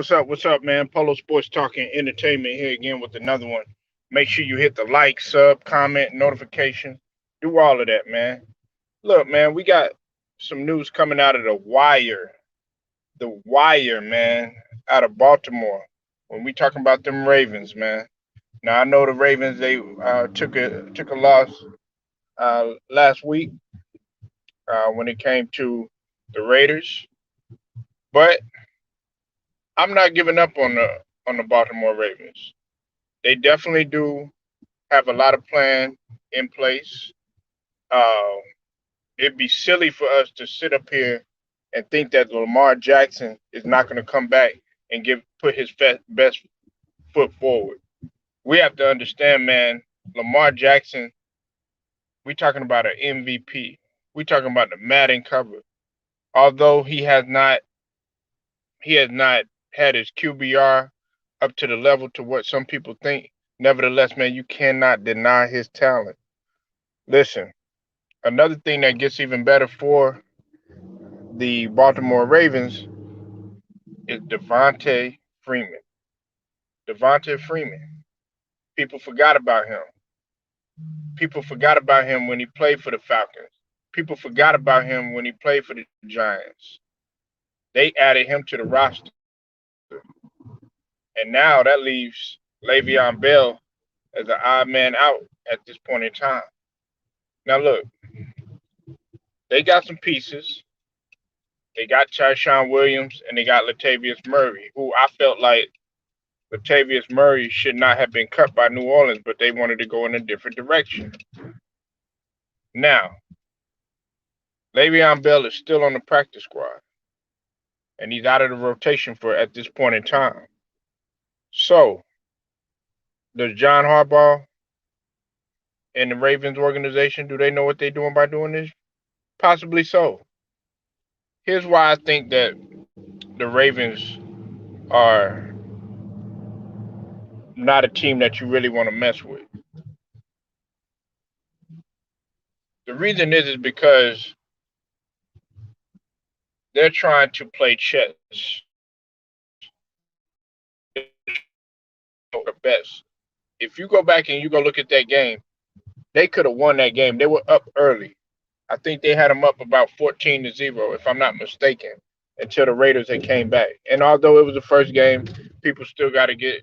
What's up? What's up, man? Polo Sports Talking Entertainment here again with another one. Make sure you hit the like, sub, comment, notification. Do all of that, man. Look, man, we got some news coming out of the wire. The wire, man, out of Baltimore. When we talking about them Ravens, man. Now I know the Ravens they took a loss last week when it came to the Raiders, but I'm not giving up on the Baltimore Ravens. They definitely do have a lot of plan in place. Uh, it'd be silly for us to sit up here and think that Lamar Jackson is not going to come back and give put his best foot forward. We have to understand, man. Lamar Jackson, we talking about an MVP. We talking about the Madden cover. Although he has not had his QBR up to the level to what some people think. Nevertheless, man, you cannot deny his talent. Listen, another thing that gets even better for the Baltimore Ravens is Davonte Freeman. Devonta Freeman. People forgot about him. People forgot about him when he played for the Falcons. People forgot about him when he played for the Giants. They added him to the roster. And now that leaves Le'Veon Bell as an odd man out at this point in time. Now look, they got some pieces. They got Tyshawn Williams and they got Latavius Murray, who I felt like Latavius Murray should not have been cut by New Orleans, but they wanted to go in a different direction. Now, Le'Veon Bell is still on the practice squad, and he's out of the rotation for at this point in time. So, does John Harbaugh and the Ravens organization, do they know what they're doing by doing this? Possibly so. Here's why I think that the Ravens are not a team that you really want to mess with. The reason is because they're trying to play chess. The best. If you go back and you go look at that game, they could have won that game. They were up early. I think they had them up about 14-0, if I'm not mistaken, until the Raiders had came back. And although it was the first game, people still got to get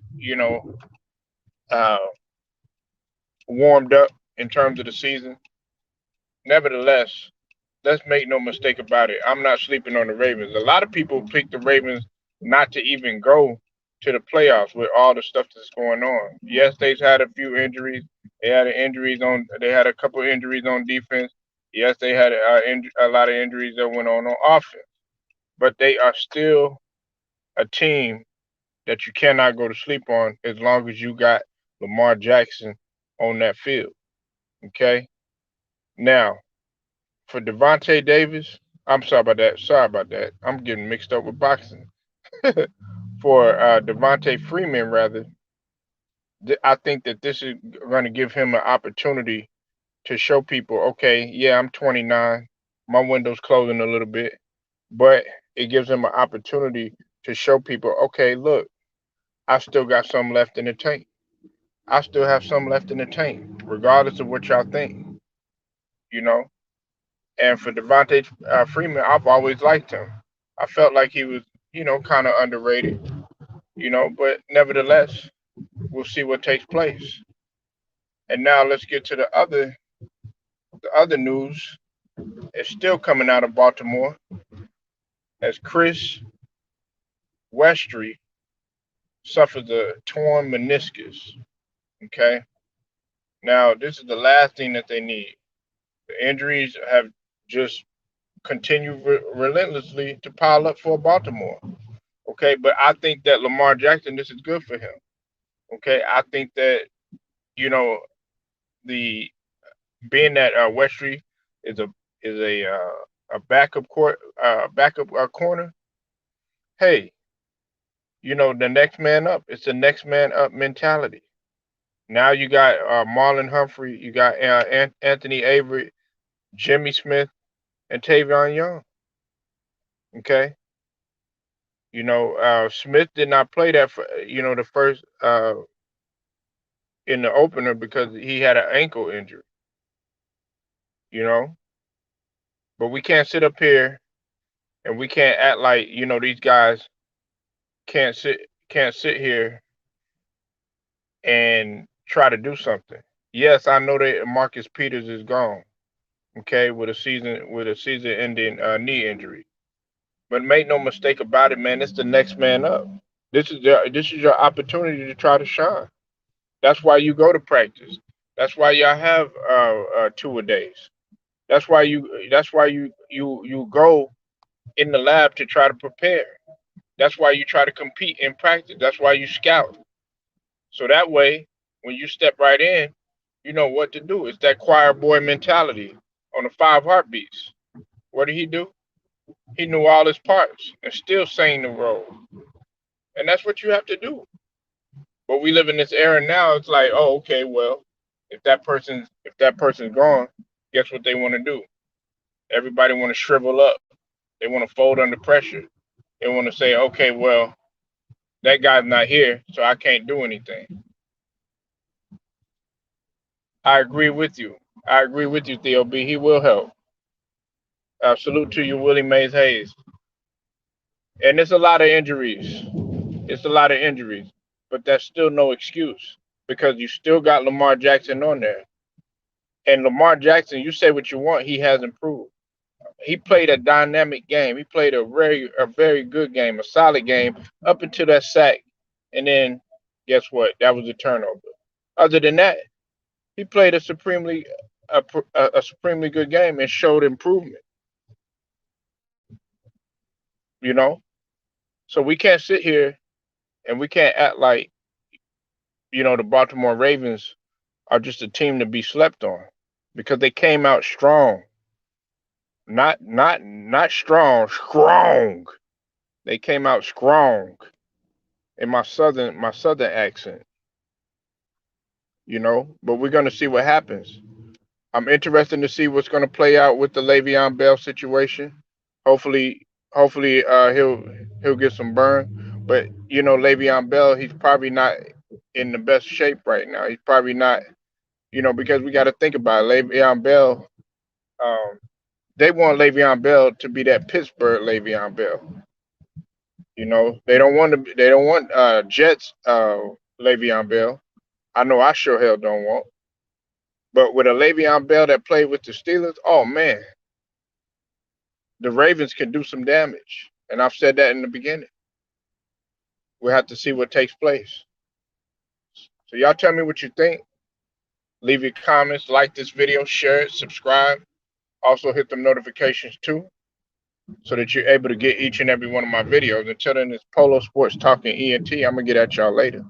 uh, warmed up in terms of the season. Nevertheless, let's make no mistake about it. I'm not sleeping on the Ravens. A lot of people pick the Ravens not to even go to the playoffs with all the stuff that's going on. Yes, they've had a few injuries. They had injuries on. They had a couple of injuries on defense. Yes, they had a lot of injuries that went on offense. But they are still a team that you cannot go to sleep on as long as you got Lamar Jackson on that field. Okay. Now, for Davonte Davis, I'm sorry about that. Sorry about that. I'm getting mixed up with boxing. For Devontae Freeman, rather, I think that this is going to give him an opportunity to show people, okay, yeah, I'm 29, my window's closing a little bit, but it gives him an opportunity to show people, okay, look, I still got some left in the tank. I still have some left in the tank, regardless of what y'all think, you know. And for Devontae Freeman, I've always liked him. I felt like he was, kind of underrated, but nevertheless, we'll see what takes place. And now let's get to the other news. It's still coming out of Baltimore as Chris Westry suffers a torn meniscus. Okay. Now this is the last thing that they need. The injuries have just continued relentlessly to pile up for Baltimore. Okay, but I think that Lamar Jackson, this is good for him. Okay, I think that you know the being that Westry is a backup corner. Hey, the next man up. It's the next man up mentality. Now you got Marlon Humphrey, you got Anthony Avery, Jimmy Smith, and Tavion Young. Okay, Smith did not play that for the first in the opener because he had an ankle injury. You know, but we can't sit up here and we can't act like these guys can't sit here and try to do something. Yes, I know that Marcus Peters is gone. Okay, with a season-ending knee injury. But make no mistake about it, man. It's the next man up. This is your opportunity to try to shine. That's why you go to practice. That's why y'all have two a days. That's why you go in the lab to try to prepare. That's why you try to compete in practice. That's why you scout. So that way, when you step right in, you know what to do. It's that choir boy mentality on the five heartbeats. What did he do? He knew all his parts and still sang the role. And that's what you have to do. But we live in this era now. It's like, oh, okay, well, if that person's gone, guess what they want to do? Everybody want to shrivel up. They want to fold under pressure. They want to say, okay, well, that guy's not here, so I can't do anything. I agree with you. I agree with you, Theo B. He will help. Salute to you, Willie Mays Hayes. And it's a lot of injuries. It's a lot of injuries, but that's still no excuse because you still got Lamar Jackson on there. And Lamar Jackson, you say what you want, he has improved. He played a dynamic game. He played a very good game, a solid game up until that sack. And then guess what? That was a turnover. Other than that, he played a supremely good game and showed improvement, you know? So we can't sit here and we can't act like, the Baltimore Ravens are just a team to be slept on because they came out strong. Not strong, strong. They came out strong in my southern accent, but we're gonna see what happens. I'm interested to see what's gonna play out with the Le'Veon Bell situation. Hopefully, he'll get some burn. But Le'Veon Bell, he's probably not in the best shape right now. He's probably not, because we got to think about it. Le'Veon Bell. Um, they want Le'Veon Bell to be that Pittsburgh Le'Veon Bell. They don't want to. They don't want Jets Le'Veon Bell. I know I sure hell don't want. But with a Le'Veon Bell that played with the Steelers, oh man, the Ravens can do some damage. And I've said that in the beginning. We'll have to see what takes place. So y'all tell me what you think. Leave your comments, like this video, share it, subscribe. Also hit the notifications too, so that you're able to get each and every one of my videos. Until then, it's Polo Sports Talking ENT. I'm gonna get at y'all later.